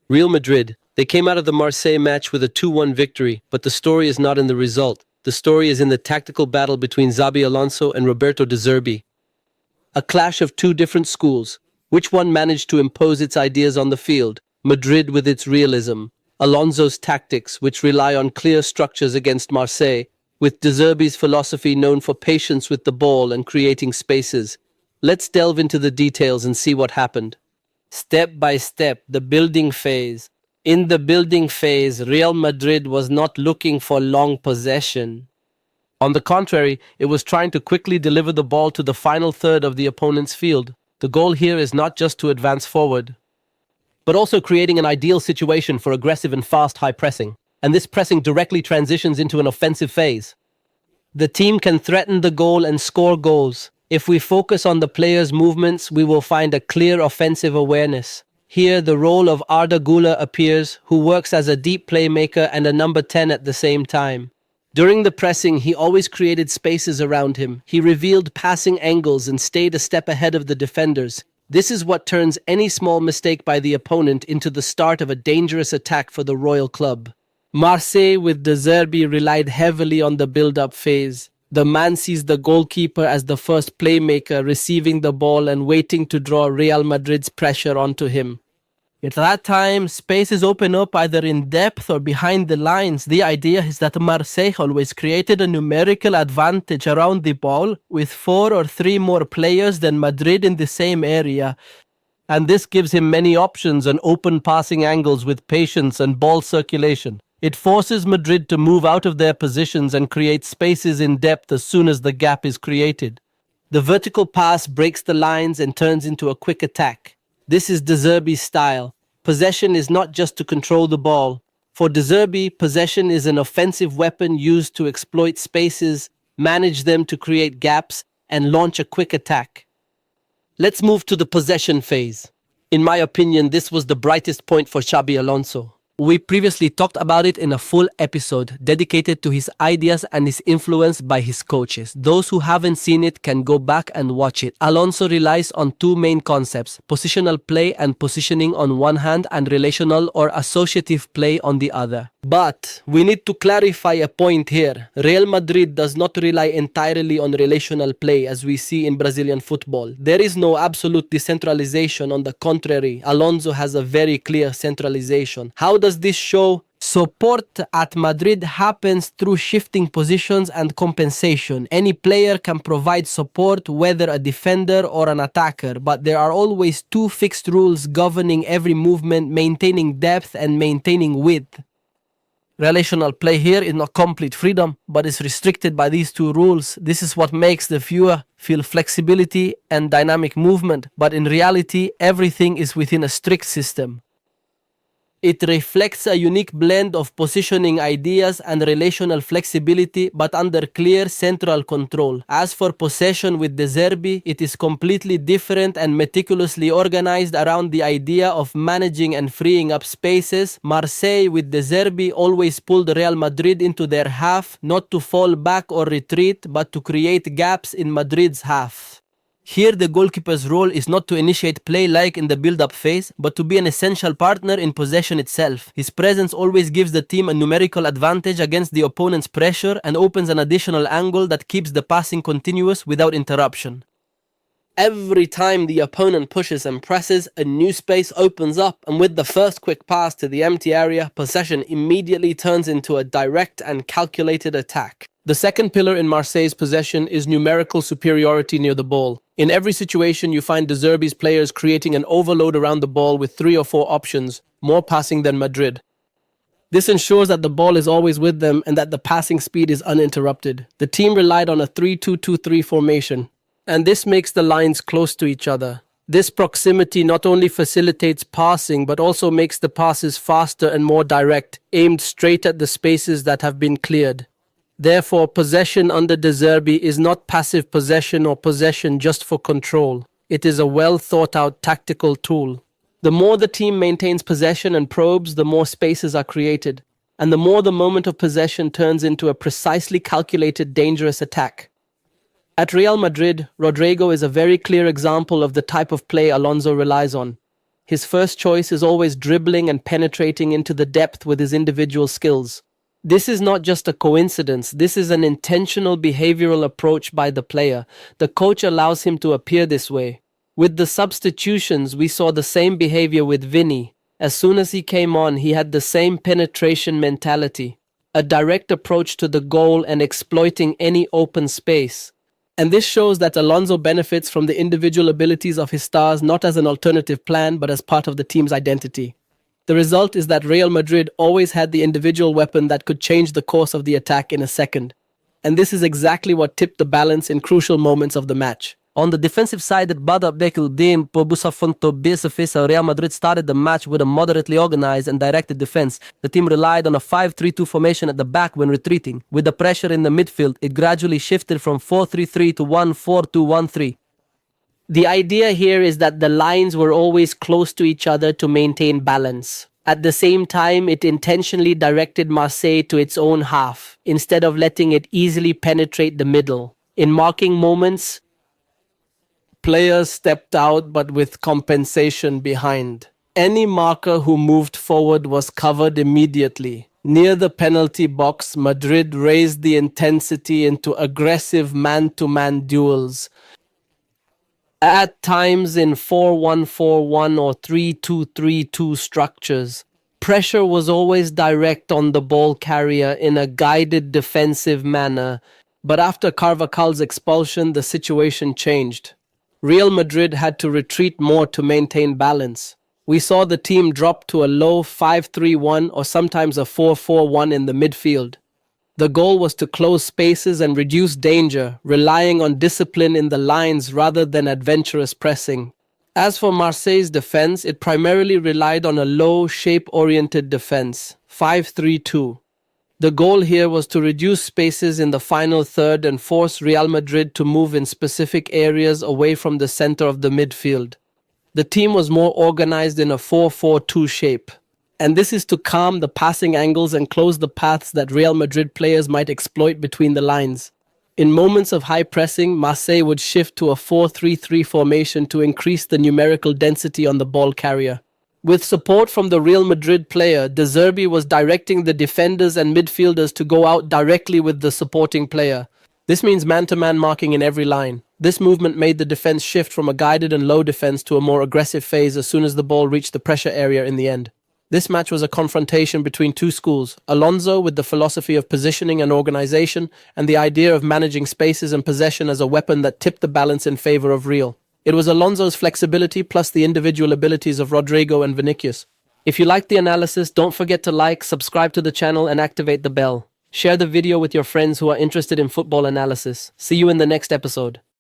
Real Madrid. They came out of the Marseille match with a 2-1 victory, but the story is not in the result. The story is in the tactical battle between Xabi Alonso and Roberto de Zerbi. A clash of two different schools. Which one managed to impose its ideas on the field? Madrid with its realism. Alonso's tactics, which rely on clear structures against Marseille, with De Zerbi's philosophy known for patience with the ball and creating spaces. Let's delve into the details and see what happened. Step by step, the building phase. In the building phase, Real Madrid was not looking for long possession. On the contrary, it was trying to quickly deliver the ball to the final third of the opponent's field. The goal here is not just to advance forward, but also creating an ideal situation for aggressive and fast high pressing. And this pressing directly transitions into an offensive phase. The team can threaten the goal and score goals. If we focus on the players' movements, we will find a clear offensive awareness. Here, the role of Arda Güler appears, who works as a deep playmaker and a number 10 at the same time. During the pressing, he always created spaces around him. He revealed passing angles and stayed a step ahead of the defenders. This is what turns any small mistake by the opponent into the start of a dangerous attack for the Royal Club. Marseille with De Zerbi relied heavily on the build-up phase. The man sees the goalkeeper as the first playmaker, receiving the ball and waiting to draw Real Madrid's pressure onto him. At that time, spaces open up either in depth or behind the lines. The idea is that Marseille always created a numerical advantage around the ball with 4 or 3 more players than Madrid in the same area. And this gives him many options and open passing angles with patience and ball circulation. It forces Madrid to move out of their positions and create spaces in depth as soon as the gap is created. The vertical pass breaks the lines and turns into a quick attack. This is De Zerbi's style. Possession is not just to control the ball. For De Zerbi, possession is an offensive weapon used to exploit spaces, manage them to create gaps, and launch a quick attack. Let's move to the possession phase. In my opinion, this was the brightest point for Xabi Alonso. We previously talked about it in a full episode dedicated to his ideas and his influence by his coaches. Those who haven't seen it can go back and watch it. Alonso relies on 2 main concepts, positional play and positioning on one hand and relational or associative play on the other. But we need to clarify a point here. Real Madrid does not rely entirely on relational play as we see in Brazilian football. There is no absolute decentralization. On the contrary, Alonso has a very clear centralization. How does this show? Support at Madrid happens through shifting positions and compensation. Any player can provide support, whether a defender or an attacker, but there are always 2 fixed rules governing every movement, maintaining depth and maintaining width. Relational play here is not complete freedom, but is restricted by these 2 rules. This is what makes the viewer feel flexibility and dynamic movement, but in reality, everything is within a strict system. It reflects a unique blend of positioning ideas and relational flexibility, but under clear central control. As for possession with De Zerbi, it is completely different and meticulously organized around the idea of managing and freeing up spaces. Marseille with De Zerbi always pulled Real Madrid into their half, not to fall back or retreat, but to create gaps in Madrid's half. Here, the goalkeeper's role is not to initiate play like in the build-up phase, but to be an essential partner in possession itself. His presence always gives the team a numerical advantage against the opponent's pressure and opens an additional angle that keeps the passing continuous without interruption. Every time the opponent pushes and presses, a new space opens up, and with the first quick pass to the empty area, possession immediately turns into a direct and calculated attack. The second pillar in Marseille's possession is numerical superiority near the ball. In every situation, you find De Zerbi's players creating an overload around the ball with 3 or 4 options, more passing than Madrid. This ensures that the ball is always with them and that the passing speed is uninterrupted. The team relied on a 3-2-2-3 formation, and this makes the lines close to each other. This proximity not only facilitates passing, but also makes the passes faster and more direct, aimed straight at the spaces that have been cleared. Therefore, possession under De Zerbi is not passive possession or possession just for control. It is a well-thought-out tactical tool. The more the team maintains possession and probes, the more spaces are created, and the more the moment of possession turns into a precisely calculated, dangerous attack. At Real Madrid, Rodrygo is a very clear example of the type of play Alonso relies on. His first choice is always dribbling and penetrating into the depth with his individual skills. This is not just a coincidence, this is an intentional behavioral approach by the player. The coach allows him to appear this way. With the substitutions, we saw the same behavior with Vini. As soon as he came on, he had the same penetration mentality, a direct approach to the goal and exploiting any open space. And this shows that Alonso benefits from the individual abilities of his stars not as an alternative plan but as part of the team's identity. The result is that Real Madrid always had the individual weapon that could change the course of the attack in a second. And this is exactly what tipped the balance in crucial moments of the match. On the defensive side, Real Madrid started the match with a moderately organized and directed defense. The team relied on a 5-3-2 formation at the back when retreating. With the pressure in the midfield, it gradually shifted from 4-3-3 to 1-4-2-1-3. The idea here is that the lines were always close to each other to maintain balance. At the same time, it intentionally directed Marseille to its own half, instead of letting it easily penetrate the middle. In marking moments, players stepped out but with compensation behind. Any marker who moved forward was covered immediately. Near the penalty box, Madrid raised the intensity into aggressive man-to-man duels. At times in 4-1-4-1 or 3-2-3-2 structures. Pressure was always direct on the ball carrier in a guided defensive manner, but after Carvajal's expulsion, the situation changed. Real Madrid had to retreat more to maintain balance. We saw the team drop to a low 5-3-1 or sometimes a 4-4-1 in the midfield. The goal was to close spaces and reduce danger, relying on discipline in the lines rather than adventurous pressing. As for Marseille's defense, it primarily relied on a low, shape-oriented defense, 5-3-2. The goal here was to reduce spaces in the final third and force Real Madrid to move in specific areas away from the center of the midfield. The team was more organized in a 4-4-2 shape. And this is to calm the passing angles and close the paths that Real Madrid players might exploit between the lines. In moments of high pressing, Marseille would shift to a 4-3-3 formation to increase the numerical density on the ball carrier. With support from the Real Madrid player, Zerbi was directing the defenders and midfielders to go out directly with the supporting player. This means man-to-man marking in every line. This movement made the defense shift from a guided and low defense to a more aggressive phase as soon as the ball reached the pressure area in the end. This match was a confrontation between two schools, Alonso with the philosophy of positioning and organization, and the idea of managing spaces and possession as a weapon that tipped the balance in favor of Real. It was Alonso's flexibility plus the individual abilities of Rodrygo and Vinícius. If you liked the analysis, don't forget to like, subscribe to the channel, and activate the bell. Share the video with your friends who are interested in football analysis. See you in the next episode.